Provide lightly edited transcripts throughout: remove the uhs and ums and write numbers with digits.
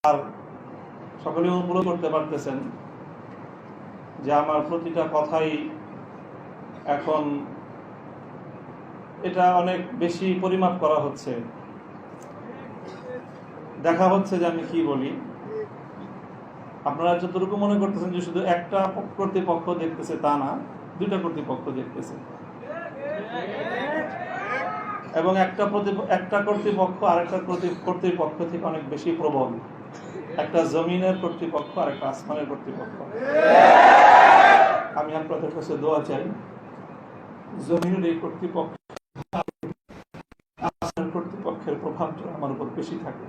আর সকলে উপলব্ধি করতে পারতেছেন যে আমার প্রতিটা কথাই এখন এটা অনেক বেশি পরিমাপ করা হচ্ছে, দেখা হচ্ছে যে আমি কি বলি। আপনারা যতটুকু মনে করতেছেন যে শুধু একটা কর্তৃপক্ষ দেখতেছে, তা না, দুইটা কর্তৃপক্ষ দেখতেছে, এবং একটা কর্তৃপক্ষ আরেকটা কর্তৃপক্ষ থেকে অনেক বেশি প্রবল। একটা জমিনের কর্তৃপক্ষ আর একটা আসমানের কর্তৃপক্ষ। আমি আপনাদের কাছে দোয়া চাই, জমিনের এই কর্তৃপক্ষ আসমানের কর্তৃপক্ষের প্রভাব যেন আমার উপর বেশি থাকে।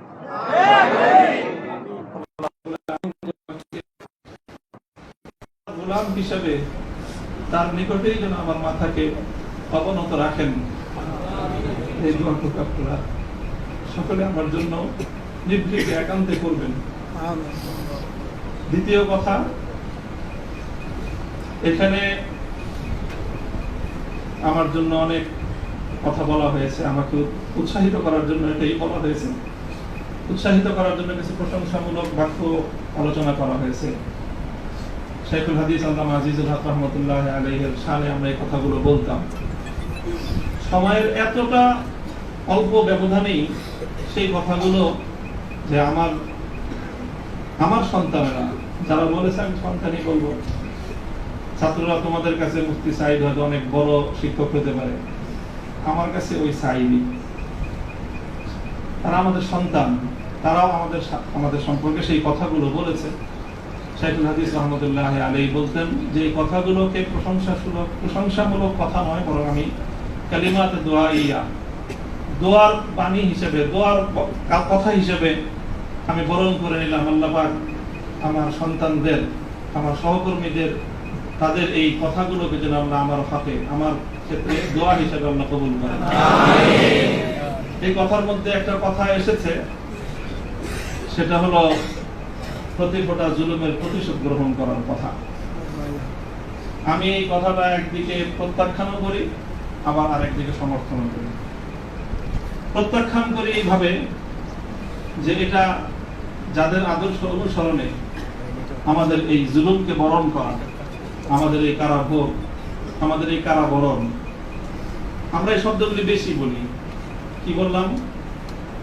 গোলাম হিসেবে তার নিকটেই যেন আমার মাথাকে অবনত রাখেন। এই দোয়া আপনারা সকলে আমার জন্য নিভৃতে একান্তে করবেন। দ্বিতীয় কথা, এখানে আমার জন্য অনেক কথা বলা হয়েছে, আমাকে উৎসাহিত করার জন্য এটাই বলা হয়েছে। উৎসাহিত করার জন্য কিছু প্রশংসামূলক বাক্য আলোচনা করা হয়েছে। শাইখুল হাদিস আল্লামা আজিজুল হক রাহমাতুল্লাহ আলাইহির শানে আমরা এই কথাগুলো বলতাম। সময়ের এতটা অল্প ব্যবধানেই সেই কথাগুলো যে আমার সন্তানেরা যারা বলেছে, আমি সন্তানই বলবো, ছাত্ররা তোমাদের কাছে মুফতি সাইদ হয়তো অনেক বড় শিক্ষক হতে পারে, আমার কাছে ওই সাইদই। তারা আমাদের সন্তান, তারাও আমাদের সম্পর্কে সেই কথাগুলো বলেছে। শাইখুল হাদিস রহমতুল্লাহ আলাইহি বলতেন যে এই কথাগুলোকে প্রশংসামূলক কথা নয়, বরং আমি কালিমাত দোয়াইয়া, দোয়ার বাণী হিসেবে, দোয়ার কথা হিসেবে আমি বরণ করে নিলাম। আল্লাহ পাক আমার সন্তানদের, আমার সহকর্মীদের, তাদের এই কথাগুলোকে যেন আল্লাহ আমার হকে, আমার ক্ষেত্রে দোয়া হিসেবে আল্লাহ কবুল করেন। এই কথার মধ্যে একটা কথা এসেছে, সেটা হলো প্রতি ফোঁটা জুলুমের প্রতিশোধ গ্রহণ করার কথা। আমি এই কথাটা একদিকে প্রত্যাখ্যানও করি, আবার আরেকদিকে সমর্থনও করি। প্রত্যাখ্যান করি এইভাবে যে এটা যাদের আদর্শ অনুসরণে আমাদের এই জুলুমকে বরণ করা, আমাদের এই কারাভোগ, আমাদের এই কারাবরণ, আমরা এই শব্দগুলি বেশি বলি। কি বললাম?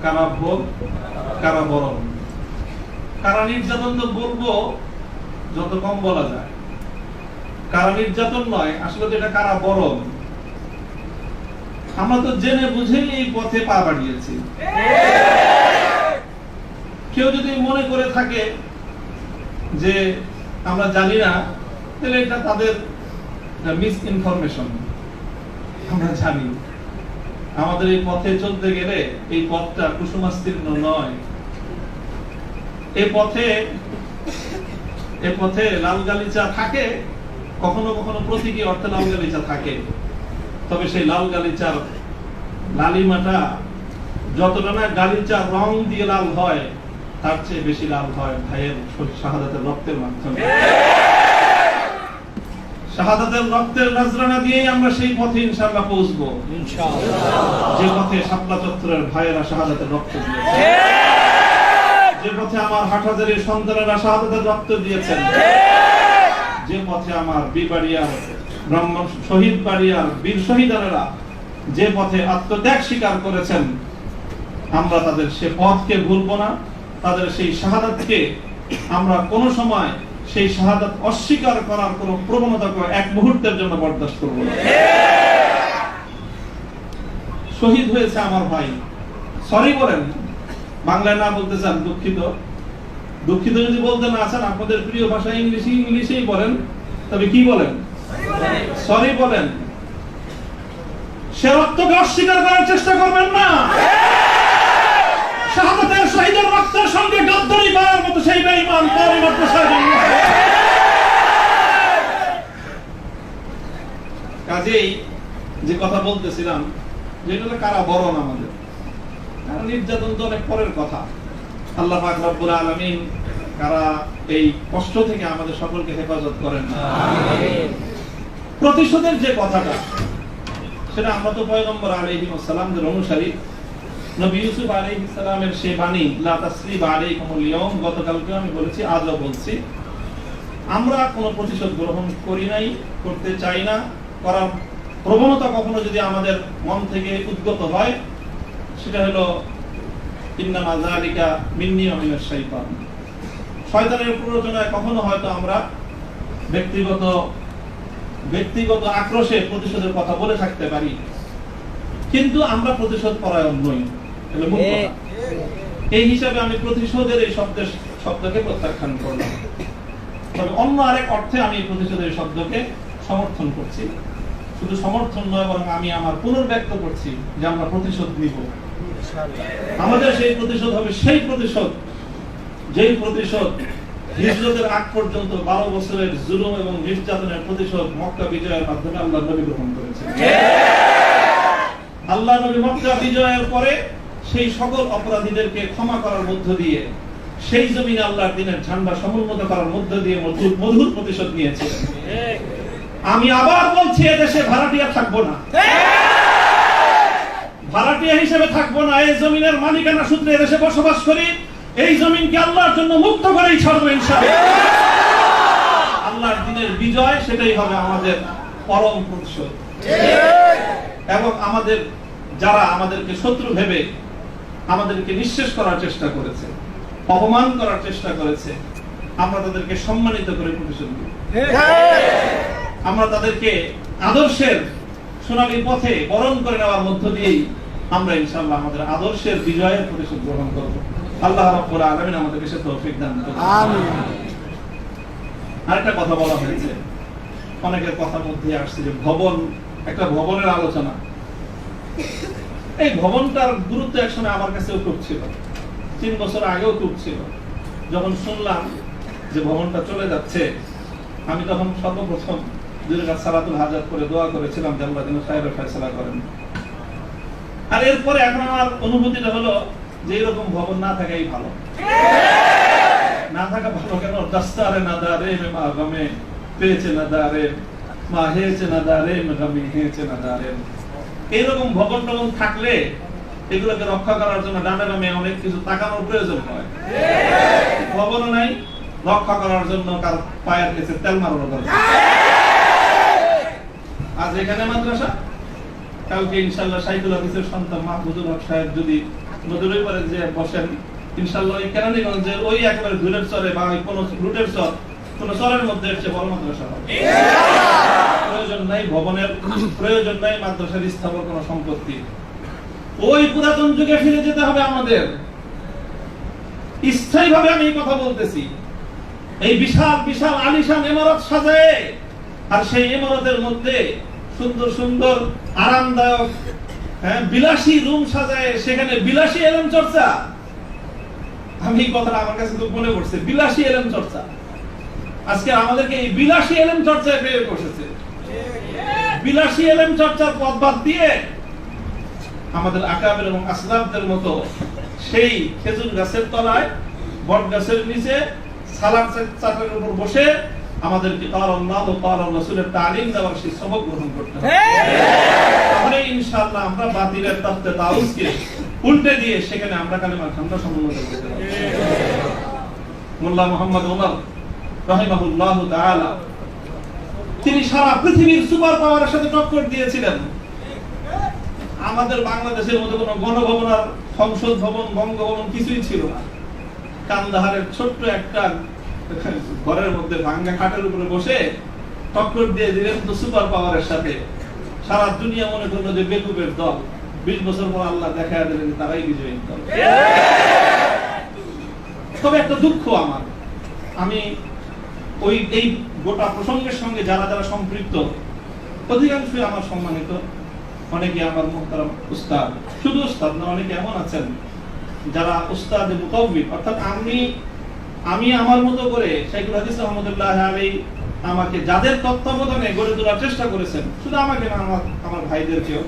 কারাভোগ, কারাবরণ। কারা নির্যাতন তো বলবো যত কম বলা যায়। কারা নির্যাতন নয়, আসলে তো এটা কারাবরণ। আমরা তো জেনে বুঝেই এই পথে পা বাড়িয়েছি। কেউ যদি মনে করে থাকে যে আমরা জানি না, তাহলে এটা তাদের মিস ইনফরমেশন। আমরা জানি আমাদের এই পথে চলতে গেলে এই পথটা কুসুমাস্তীর্ণ নয়। এই পথে লাল গালিচা থাকে, কখনো কখনো প্রতীকী অর্থে লাল গালিচা থাকে, তবে সেই লাল গালিচার লালিমাটা যতটা না গালিচার রং দিয়ে লাল হয়, তার চেয়ে বেশি লাল হয় ভাইয়ের শাহাদাতের রক্তের মাধ্যমে। শাহাদাতের রক্তের নজরানা দিয়েই আমরা সেই পথে ইনশাআল্লাহ পৌঁছবো, যে পথে শাপলা চত্বরের ভাইয়েরা শাহাদাতের রক্ত দিয়েছে, যে পথে আমার হাটহাজারীর সন্তানেরা শাহাদাতের রক্ত দিয়েছেন, যে পথে আমার বিবাড়িয়ার ব্রাহ্মণ শহীদ বাড়িয়ার বীর শহীদানেরা যে পথে আত্মত্যাগ স্বীকার করেছেন, আমরা তাদের সে পথকে ভুলবো না। তাদের সেই শাহাদাতকে আমরা কোন সময় সেই শাহাদাত অস্বীকার করার কোন প্রবণতাকে এক মুহূর্তের জন্য বরদাস্ত করব না। শহীদ হয়েছে আমার ভাই, সরি বলেন। বাংলায় না বলতে চান দুঃখিত, দুঃখিত যদি বলতে না চান, আপনাদের প্রিয় ভাষা ইংলিশেই বলেন, তবে কি বলেন? সরি বলেন। সে রক্তকে অস্বীকার করার চেষ্টা করবেন না। শাহাদাতের শহীদের রক্তের সঙ্গে গাদ্দারি করার মতো সেই বেঈমান তার মাত্র কাজেই যে কথা বলতেছিলাম, যেটা কারাবরণ আমাদের, কারণ নির্যাতন তো অনেক পরের কথা। আল্লাহ পাক রব্বুল আলামিন কারা এই কষ্ট থেকে আমাদের সকলকে হেফাজত করেন। প্রতিশোধের যে কথাটা, সেটা আমরা তো পয়গম্বর আলাইহিস সালামের অনুসারী, নবী ইউসুফ আলাইহিস সালামের সেই বাণী লা তাসরিবা আলাইকুমুল ইয়াউম, গতকালকে আমি বলেছি, আজও বলছি, আমরা কোনো প্রতিশোধ গ্রহণ করি নাই, করতে চাই না। করার প্রবণতা কখনো যদি আমাদের মন থেকে উদ্গত হয়, সেটা হলো ইন্নামা যালিকা মিন্নী ওয়া মিনাশ শাইতান। শয়তানের প্ররোচনায় কখনো হয়তো আমরা ব্যক্তিগত আক্রোশে প্রতিশোধের কথা বলে থাকতে পারি, কিন্তু আমরা প্রতিশোধ পরায়ণ নই। এই হিসাবে আমি প্রতিশোধের এই শব্দকে প্রত্যাখ্যান করলাম। তবে অন্য আরেক অর্থে আমি প্রতিশোধের শব্দকে সমর্থন করছি। শুধু সমর্থন নয়, বরং আমি আমার পুনর্ব্যক্ত করছি যে আমরা প্রতিশোধ নিব। আমাদের সেই প্রতিশোধ হবে সেই প্রতিশোধ, যেই প্রতিশোধ হিজরতের আগ পর্যন্ত 12 বছরের জুলুম এবং নির্যাতনের প্রতিশোধ মক্কা বিজয়ের মাধ্যমে আল্লাহ নবী গ্রহণ করেছেন। আল্লাহ নবী মক্কা বিজয়ের পরে সেই সকল অপরাধীদেরকে ক্ষমা করার মধ্য দিয়ে, সেই জমিনে আল্লাহর দ্বীনের ঝান্ডা সমুন্নত করার মধ্য দিয়ে মধুর প্রতিশোধ নিয়েছিলেন। আমি আবার বলছি, এদেশে ভাড়াটিয়া থাকবো না, ভাড়াটিয়া হিসেবে থাকবো না। এই জমিনের মালিকানা সূত্রে এদেশে বসবাস করি। এই জমিনকে আল্লাহর জন্য মুক্ত করেই ছাড়বো ইনশাআল্লাহ। আল্লাহর দ্বীনের বিজয়, সেটাই হবে আমাদের পরম প্রতিশোধ। এবং যারা আমাদেরকে শত্রু ভেবে আমাদেরকে নিঃশেষ করার চেষ্টা করেছে, অপমান করার চেষ্টা করেছে, আমরা তাদেরকে সম্মানিত করে প্রতিশোধ দেব। আমরা তাদেরকে আদর্শের সোনালী পথে বরণ করে নেওয়ার মধ্য দিয়েই আমরা ইনশাআল্লাহ আমাদের আদর্শের বিজয়ের প্রতিশোধ গ্রহণ করব। আল্লাহ রাব্বুল আলামিন আমাদেরকে সে তৌফিক দান করুন। আমিন। আরেকটা কথা বলা হয়েছে, অনেকের কথার মধ্যে আসছে যে একটা ভবনের আলোচনা। এই ভবনটার গুরুত্ব একসময় আমার কাছেও খুব ছিল, 3 বছর আগেও খুব ছিল। যখন শুনলাম যে ভবনটা চলে যাচ্ছে, আমি তখন সর্বপ্রথম 2 রাকাত সালাতুল হাজাত করে দোয়া করেছিলাম যে আল্লাহ যেন খায়রের ফয়সালা করেন। আর এরপরে এখন আমার অনুভূতিটা হলো যে এরকম ভবন না থাকাই ভালো। না থাকা ভালো কেন? দাস্তারে না দারে মা গমে পেয়েছে না দারে মা হেয়েছে না দারে গমে হেয়েছে না দারে। এইরকম ভবন থাকলে এগুলোকে রক্ষা করার জন্য ডানে বামে অনেক কিছু তাকানোর প্রয়োজন হয়। ভবন নাই, রক্ষা করার জন্য কার পায়ের কাছে তেল মারানো দরকার। আজ এখানে মাদ্রাসা, কালকে ইনশাআল্লাহ শাইখুল হাদিসের সন্তান মাহমুদুল হক সাহেব যদি নদীর পারে যে বসেন, ইনশাআল্লাহ এই কেরানীগঞ্জের ওই একেবারে ধুলের চরে বা কোন রুটের চর, কোন চরের মধ্যে এসে বড় মাদ্রাসা হবে। প্রয়োজন নাই ভবনের, প্রয়োজন নাই মাদ্রাসার স্থাপন কোন সম্পত্তি। ওই পুরাতন যুগে ফিরে যেতে হবে আমাদের। স্থায়ীভাবে আমি এই কথা বলতেছি। এই বিশাল বিশাল আলিশান ইমারত সাজায়, আর সেই ইমারতের মধ্যে সুন্দর সুন্দর আরামদায়ক বিলাসী রুম সাজায়, সেখানে বিলাসী এলেম চর্চা। আমি এই কথাটা আমার কাছে খুব মনে পড়ছে, বিলাসী এলেম চর্চা। আজকে আমাদেরকে এই বিলাসী এলেম চর্চায় পেয়ে বসেছে। বিলাসী এলেম চর্চার পথ বাদ দিয়ে আমাদের আকাবের এবং আসলাফদের মতো সেই খেজুর গাছের তলায়, বট গাছের নিচে সালাদ চাটার উপর বসে আমাদেরকে আল্লাহ ও আল্লাহর রাসূলের তালিম দেওয়ার সেই সবক গ্রহণ করতে হবে। তাহলে ইনশাআল্লাহ আমরা বাতিলের তাখতে তাউসকে উল্টে দিয়ে সেখানে আমরা কালেমার ঠান্ডা সমন্বয় করতে পারব। মোল্লা মুহাম্মদ ওমর রাহিমাহুল্লাহু তাআলা, তিনি সারা পৃথিবীর সুপার পাওয়ারের সাথে টক্কর দিয়েছিলেন। আমাদের বাংলাদেশের মধ্যে কোনো গণভবন আর সংসদ ভবন, বঙ্গভবন কিছুই ছিল না। কান্দাহারের ছোট্ট একটা ঘরের মধ্যে ভাঙ্গা খাটের উপরে বসে টক্কর দিয়ে দিলেন তো সুপার পাওয়ারের সাথে। সারা দুনিয়া মনে করলো যে বেকুবের দল। 20 বছর পর আল্লাহ দেখা দিলেন তারাই বিজয়ী দল। তবে একটা দুঃখ আমার, আমি এই গোটা প্রসঙ্গের সঙ্গে যারা যারা সম্পৃক্ত, অধিকাংশই আমার সম্মানিত, অনেকে আমার মুহতারাম উস্তাদ, শুধু উস্তাদ না, অনেকে এমন আছেন যারা উস্তাদে মুতাওয়্যিব, অর্থাৎ আমি আমার মতো করে শাইখুল হাদিস রাহমাতুল্লাহ আলাইহি আমাকে যাদের তত্ত্বাবধানে গড়ে তোলার চেষ্টা করেছেন, শুধু আমাকে না, আমার ভাইদেরকেও,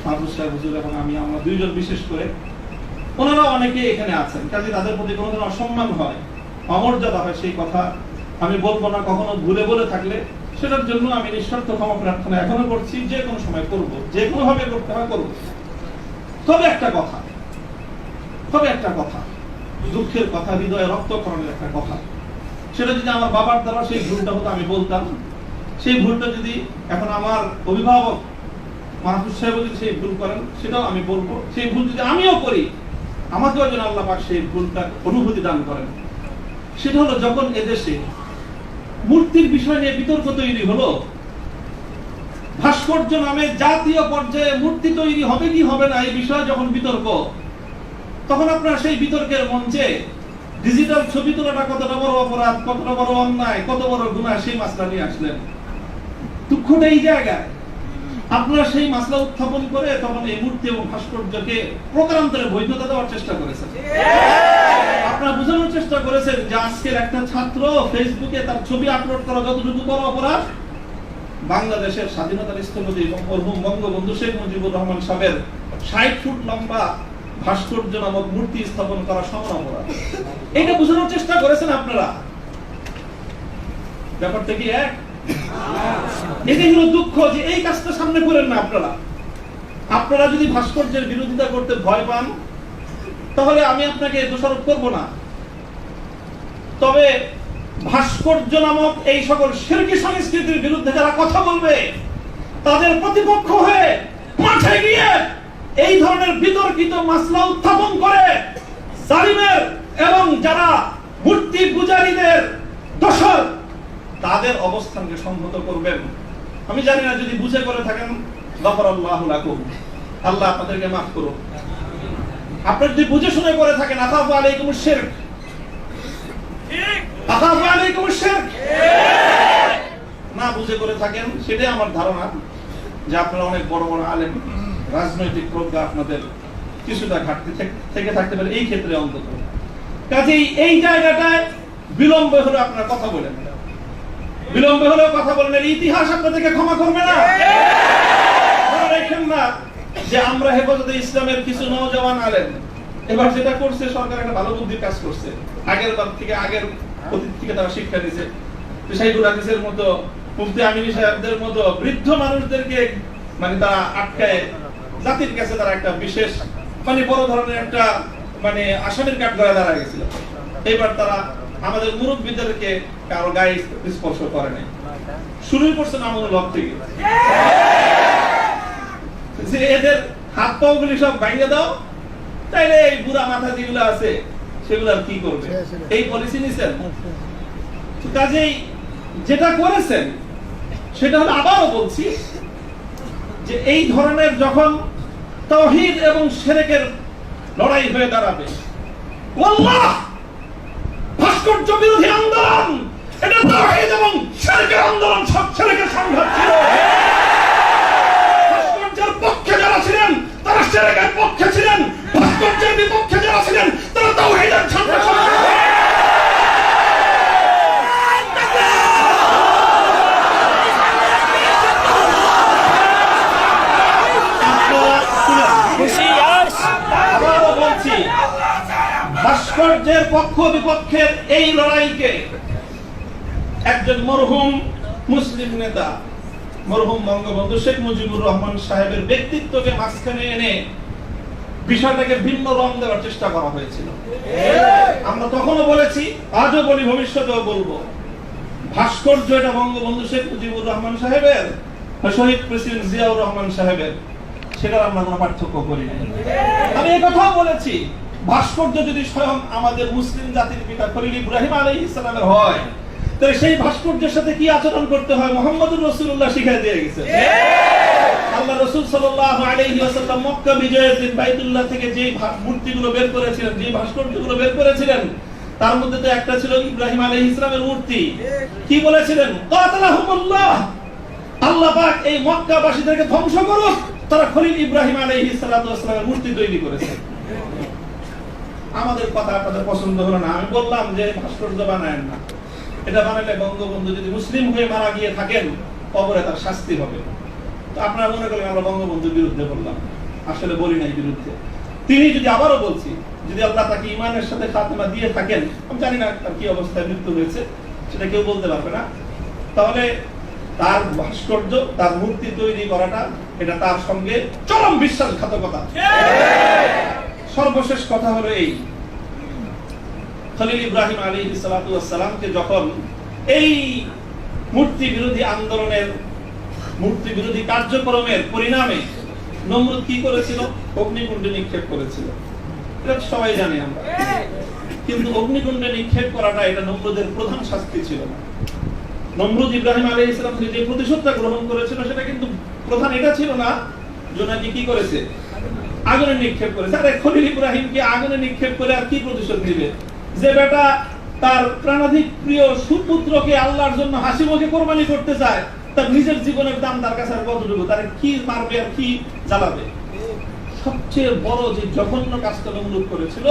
মাহফুজ সাহেব হুজুর এবং আমি, আমরা 2 জন বিশেষ করে, ওনারা অনেকে এখানে আছেন। কাজে তাদের প্রতি কোনো ধরনের অসম্মান হয়, অমর্যাদা হয়, সেই কথা আমি বলবো না। কখনো ভুলে বলে থাকলে সেটার জন্য আমি নিঃস্বার্থ ক্ষমা প্রার্থনা এখনো করছি, যে কোনো সময় করব, যে কোনো ভাবে করতে হয় করব। তবে একটা কথা, তবে একটা কথা, দুঃখের কথা, হৃদয়ে রক্তক্ষরণের একটা কথা, সেটা যদি আমার বাবার দ্বারা সেই ভুলটা হতো আমি বলতাম, সেই ভুলটা যদি এখন আমার অভিভাবক মাহফুজ সাহেব যদি সেই ভুল করেন সেটাও আমি বলবো, সেই ভুল যদি আমিও করি আমাকেও যেন আল্লাহ পাক সেই ভুলটা অনুভূতি দান করেন। সেটা হলো যখন এদেশে মূর্তির বিষয় নিয়ে বিতর্ক তৈরি হলো, ভাস্কর্য নামে জাতীয় পর্যায়ে মূর্তি তৈরি হবে কি হবে না এই বিষয়ে যখন বিতর্ক, তখন আপনারা সেই বিতর্কের মঞ্চে ডিজিটাল ছবি তোলাটা কতটা বড় অপরাধ, কতটা বড় অন্যায়, কত বড় গুনাহ সেই মাসলা নিয়ে আসলেন। দুঃখটা এই জায়গায় আপনারা সেই মাসলা উত্থাপন করে তখন এই মূর্তি এবং ভাস্কর্যকে প্রকারান্তরে বৈধতা দেওয়ার চেষ্টা করেছেন। আপনারা বোঝানোর চেষ্টা করেছেন যে আজকের একটা ছাত্র ফেসবুকে তার ছবি আপলোড করা যতটুকু বড় অপরাধ, বাংলাদেশের স্বাধীনতার স্থপতি মরহুম বঙ্গবন্ধু শেখ মুজিবুর রহমান সাহেবের ৬০ ফুট লম্বা ভাস্কর্য নামক মূর্তি স্থাপন করা সমান অপরাধ। এটা বোঝানোর চেষ্টা করেছেন আপনারা। ব্যাপারটা কি এক? এটাই হলো দুঃখ যে এই কাজটা সামনে করেন না আপনারা। আপনারা যদি ভাস্কর্যের বিরোধিতা করতে ভয় পান তাহলে আমি আপনাকে দোষারোপ করব না, তবে ভাস্কর্য নামক এই সকল শিরকি সংস্কৃতির বিরুদ্ধে যারা কথা বলবে তাদের প্রতিপক্ষ হয়ে মাঠে গিয়ে এই ধরনের বিতর্কিত মাসলা উত্থাপন করে জালিমের এবং যারা মূর্তি পূজারীদের দোষর তাদের অবস্থানকে সংহত করবেন। আমি জানি না যদি বুঝে করে থাকেন গফরাল্লাহু লাকুম, আল্লাহ আপনাদেরকে মাফ করুন। আপনারা যদি বুঝে শুনে করে থাকেন আখাফু আলাইকুমুশ শিরক, আখাফু আলাইকুমুশ শিরক, না বুঝে করে থাকেন সেটাই আমার ধারণা যে আপনারা অনেক বড় বড় আলেম, রাজনৈতিক প্রজ্ঞা আপনাদের কিছুটা ঘাটতি থেকে থাকতে পারে এই ক্ষেত্রে অন্তত। কাজেই এই জায়গাটায় বিলম্ব হলে আপনারা কথা বলেন, বিলম্ব হলেও কথা বলেন, ইতিহাস আপনাদেরকে ক্ষমা করবে না। মনে রাখেন না যে আমরা হেফাজতে ইসলামের কিছু নওজওয়ান আলেম এবার যেটা করছে সরকার একটা ভালো বুদ্ধির কাজ করছে, আগের বার থেকে আগের অতীত থেকে তারা শিক্ষা দিয়েছে। শাইখুল হাদিসের মতো, মুফতি আমিনী সাহেবদের মতো বৃদ্ধ মানুষদেরকে মানে তারা আটকায় জাতির কাছে তারা একটা বিশেষ মানে বড় ধরনের একটা মানে আসামির কাঠ গড়ায় দাঁড়ায় গেছিল। এবার তারা আমাদের মুরব্বীদেরকে কারো গায়ে স্পর্শ করে নাই, শুরুই করছে নামুল হক থেকে যে এদের হাত পা গুলি সব ভাঙিয়ে দাও, তাইলে এই বুড়া মাথা যেগুলো আছে সেগুলো আর কি করবে, এই পলিসি নিছেন। কাজেই যেটা করেছেন সেটা হলো, আবারও বলছি যে এই ধরনের যখন তাওহীদ এবং শিরকের লড়াই হয়ে দাঁড়াবে, আল্লাহ ভাস্কর্য বিরোধী আন্দোলন এটা তাওহীদ এবং শিরকের আন্দোলন, সব শিরকের সংঘাত ছিল। ভাস্কর্যের পক্ষে যারা ছিলেন তারা শিরকের পক্ষে ছিলেন, ভাস্কর্যের বিপক্ষে যারা ছিলেন তারা তাওহীদের সংঘাত ছিলেন। ভাস্কর্যের পক্ষ বিপক্ষের এই লড়াইকে একজন মরহুম মুসলিম নেতা মরহুম বঙ্গবন্ধু শেখ মুজিবুর রহমান সাহেবের ব্যক্তিত্বকে মাঝখানে এনে বিষয়টাকে ভিন্ন রং দেওয়ার চেষ্টা করা হয়েছিল। আমরা তখনও বলেছি, আজও বলি, ভবিষ্যতেও বলবো, ভাস্কর্য এটা বঙ্গবন্ধু শেখ মুজিবুর রহমান সাহেবের, শহীদ প্রেসিডেন্ট জিয়াউর রহমান সাহেবের, সেটার আমরা কোনো পার্থক্য করি নাই। আমি এই কথাও বলেছি, ভাস্কর্য যদি স্বয়ং আমাদের মুসলিম জাতির পিতা খলিল ইব্রাহিম আলাইহিস সালামের হয় তাহলে সেই ভাস্কর্যের সাথে কি আচরণ করতে হয় মুহাম্মদুর রাসূলুল্লাহ শিখিয়ে দিয়ে গেছেন। আল্লাহ রাসূল সাল্লাল্লাহু আলাইহি ওয়াসাল্লাম মক্কা বিজয়ের দিন বাইতুল্লাহ থেকে যে মূর্তিগুলো বের করেছিলেন, যে ভাস্কর্যগুলো বের করেছিলেন, তার মধ্যে তো একটা ছিল ইব্রাহিম আলাইহিস সালামের মূর্তি। কি বলেছিলেন? কাতালাহুমুল্লাহ, আল্লাহ পাক এই মক্কাবাসীদেরকে ধ্বংস করুক, তারা খলিল ইব্রাহিম আলাইহিস সালাতু ওয়াস সালামের মূর্তি তৈরি করেছে। আমাদের কথা আপনাদের পছন্দ হলো না, আমি বললাম যে ভাস্কর্য বানায়েন না, এটা বানালে বঙ্গবন্ধু যদি মুসলিম হয়ে মারা গিয়ে থাকেন কবরে তার শাস্তি হবে। তো আপনারা মনে করলেন আমরা বঙ্গবন্ধুর বিরুদ্ধে বললাম, আসলে বলি নাই বিরুদ্ধে। তিনি যদি, আবারও বলছি, যদি আল্লাহ তাকে ঈমানের সাথে খাতেমা দিয়ে থাকেন, আমি জানি না তার কি অবস্থায় মৃত্যু হয়েছে সেটা কেউ বলতে পারবে না, তাহলে তার ভাস্কর্য, তার মূর্তি তৈরি করাটা এটা তার সঙ্গে চরম বিশ্বাসঘাতকতা। সর্বশেষ কথা হলো এই, খলিল ইব্রাহিম আলাইহিস সালাতু ওয়াস সালামকে যখন এই মূর্তি বিরোধী আন্দোলনের, মূর্তি বিরোধী কার্যক্রমের পরিণামে নমরুদ কি করেছিল? অগ্নিকুণ্ডে নিক্ষেপ করেছিল। এটা সবাই জানি আমরা। কিন্তু অগ্নিকুণ্ডে নিক্ষেপ করাটা এটা নমরুদের প্রধান শাস্তি ছিল না। নমরুদ ইব্রাহিম আলাইহিস সালাম যে প্রতিশোধটা গ্রহণ করেছিল সেটা কিন্তু প্রধান এটা ছিল না যে নাকি কি করেছে, আগুনে নিক্ষেপ করেছে। আরে খলিল ইব্রাহিমকে আগুনে নিক্ষেপ করে আর কি প্রতিশোধ দিবে? যে বেটা তার প্রাণাধিক প্রিয় সুপুত্রকে আল্লাহর জন্য হাসি মুখে কোরবানি করতে চায়, তার নিজের জীবনের দাম তার কাছে আর কতটুকু, তার কি মারবে আর কি জ্বালাবে? সবচেয়ে বড় যে জঘন্য কাজটা নমরুদ করেছিল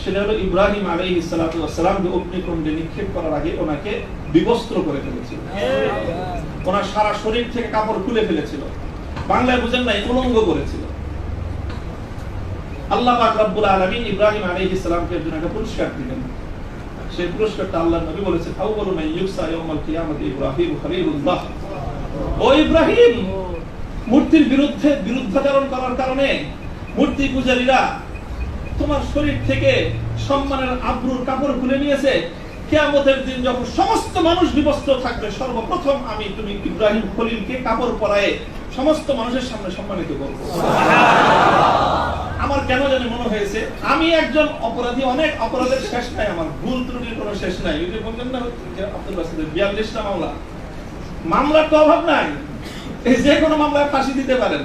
সেটা হলো ইব্রাহিম আলাইহিস সালাতু ওয়াস সালামকে অগ্নিকুণ্ডে নিক্ষেপ করার আগে ওনাকে বিবস্ত্র করে ফেলেছিল। ওনার সারা শরীর থেকে কাপড় খুলে ফেলেছিল, বাংলায় বুঝেন নাই, উলঙ্গ করেছিল। আল্লাহ পাক রব্বুল আলামিন ইব্রাহিম আলাইহিস সালামকে একজন একটা পুরস্কার দিলেন। সেই পুরস্কারটা আল্লাহর নবী বলেছেন, আউয়ালু মান ইউসা ইয়াউমাল কিয়ামাতি ইব্রাহিম খলিলুল্লাহ। ও ইব্রাহিম, মূর্তির বিরুদ্ধাচরণ করার কারণে মূর্তি পূজারীরা তোমার শরীর থেকে সম্মানের আবরুর কাপড় খুলে নিয়েছে। কিয়ামতের দিন যখন সমস্ত মানুষ বিবস্ত্র থাকবে, সর্বপ্রথম আমি তুমি ইব্রাহিম খলিলকে কাপড় পরায়ে সমস্ত মানুষের সামনে সম্মানিত করব। আমার কেন জানি মনে হয়েছে আমি একজন অপরাধী, অনেক অপরাধের শেষ নাই, আমার ভুল ত্রুটির কোনো শেষ নাই। ওই যে বললেন না আব্দুল বাসিদের 42টা মামলা, মামলার তো অভাব নাই। এই যে কোনো মামলায় ফাঁসি দিতে পারেন,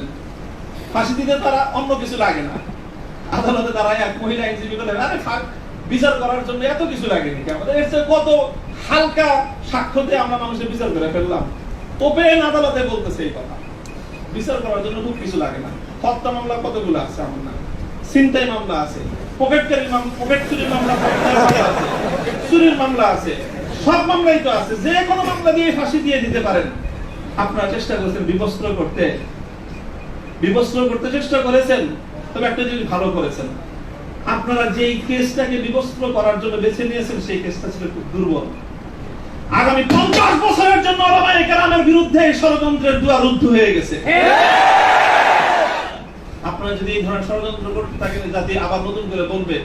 ফাঁসি দিতে তারা অন্য কিছু লাগে না। আদালতে তারা এক মহিলা আইনজীবী বলে, আরে বিচার করার জন্য এত কিছু লাগেনি, আমাদের এর চেয়ে কত হালকা সাক্ষ্যতে আমরা মানুষের বিচার করে ফেললাম। ওপেন আদালতে বলতেছে এই কথা, বিচার করার জন্য খুব কিছু লাগে না। হত্যা মামলা কতগুলো আছে আমার না, ছিনতাই মামলা আছে, পকেট চুরির মামলা আছে, চুরির মামলা আছে, সব মামলাই তো আছে। যে কোনো মামলা দিয়ে ফাঁসি দিয়ে দিতে পারেন। আপনারা চেষ্টা করেছেন বিবস্ত্র করতে চেষ্টা করেছেন, তবে একটা জিনিস ভালো করেছেন, আপনারা যেই কেসটাকে বিবস্ত্র করার জন্য বেছে নিয়েছেন সেই কেসটা ছিল খুব দুর্বল। আগামী 50 বছরের জন্য ওলামায়ে কেরামের বিরুদ্ধে এই ষড়যন্ত্রের দুয়ার রুদ্ধ হয়ে গেছে। আপনারা যদি এই ধরনের ষড়যন্ত্র করতে থাকেন, জাতি আবার নতুন করে বলবে।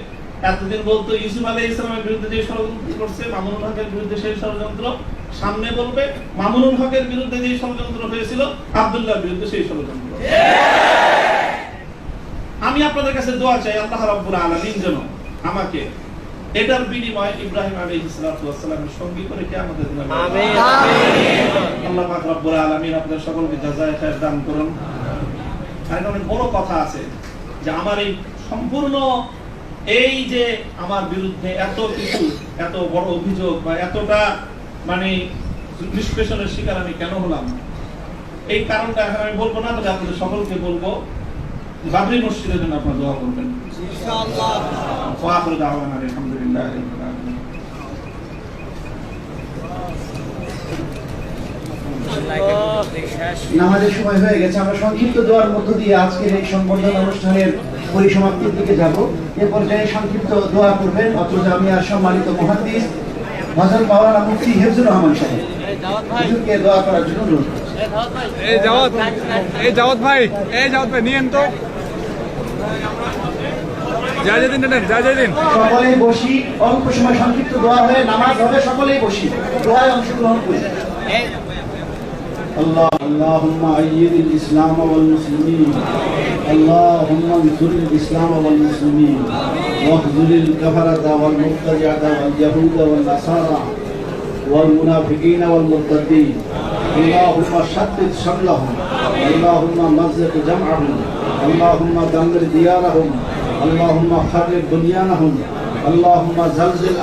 এতদিন বলতো ইউসুফ আলাইহিস সালামের বিরুদ্ধে যে ষড়যন্ত্র করছে, মামুনুল হকের বিরুদ্ধে সেই ষড়যন্ত্র, সামনে বলবে মামুনুল হকের বিরুদ্ধে যে ষড়যন্ত্র হয়েছিল, আব্দুল্লাহর বিরুদ্ধে সেই ষড়যন্ত্র। আমি আপনাদের কাছে দোয়া চাই, আল্লাহ রাব্বুল আলামিন যেন আমাকে এটার বিনিময়ে ইব্রাহিম আলাইহিস সালাতু ওয়াস সালামের সঙ্গী করে কিয়ামতের দিনে আমিন। আল্লাহ পাক রব্বুল আলামিন আপনাদের সকলকে জাযায়ে খায়র দান করুন। আর অনেক বড় কথা আছে যে আমার এই সম্পূর্ণ এই যে আমার বিরুদ্ধে এত কিছু, এত বড় অভিযোগ বা এতটা মানে নিষ্পেষণের শিকার আমি কেন হলাম, এই কারণটা এখন আমি বলবো না, তবে আপনাদের সকলকে বলবো বাবরি মসজিদের জন্য আপনারা দোয়া করবেন ইনশাআল্লাহ। ওয়া আখিরু দাওয়ানা আলহামদুলিল্লাহি রাব্বিল আলামিন। নামাজের সময় হয়ে গেছে, আমরা সংক্ষিপ্ত দোয়ার মধ্য দিয়ে আজকের এই সংবর্ধনা অনুষ্ঠানের পরিসমাপ্তির দিকে যাব। এ পর্যায়ে সংক্ষিপ্ত দোয়া করবেন অত্র জামিয়ার সম্মানিত মুহাদ্দিস হযরত মাওলানা মুফতি হিফজুর রহমান সাহেব। হুজুরকে দোয়া করার জন্য অনুরোধ করছি। এই জাওয়াত ভাই নিয়েন তো, সকলেই বসি, অল্প সময় সংক্ষিপ্ত দোয়া হয়ে নামাজ হবে, সকলেই বসি, দোয়ায় অংশগ্রহণ করি। اللهم أيد الإسلام والمسلمين، اللهم انصر الإسلام والمسلمين، واخذل الكفرة والمبتدعة واليهود والنصارى والمنافقين والمرتدين، اللهم شتت شملهم، اللهم مزق جمعهم، اللهم دمر ديارهم، اللهم خرب بنيانهم، اللهم زلزل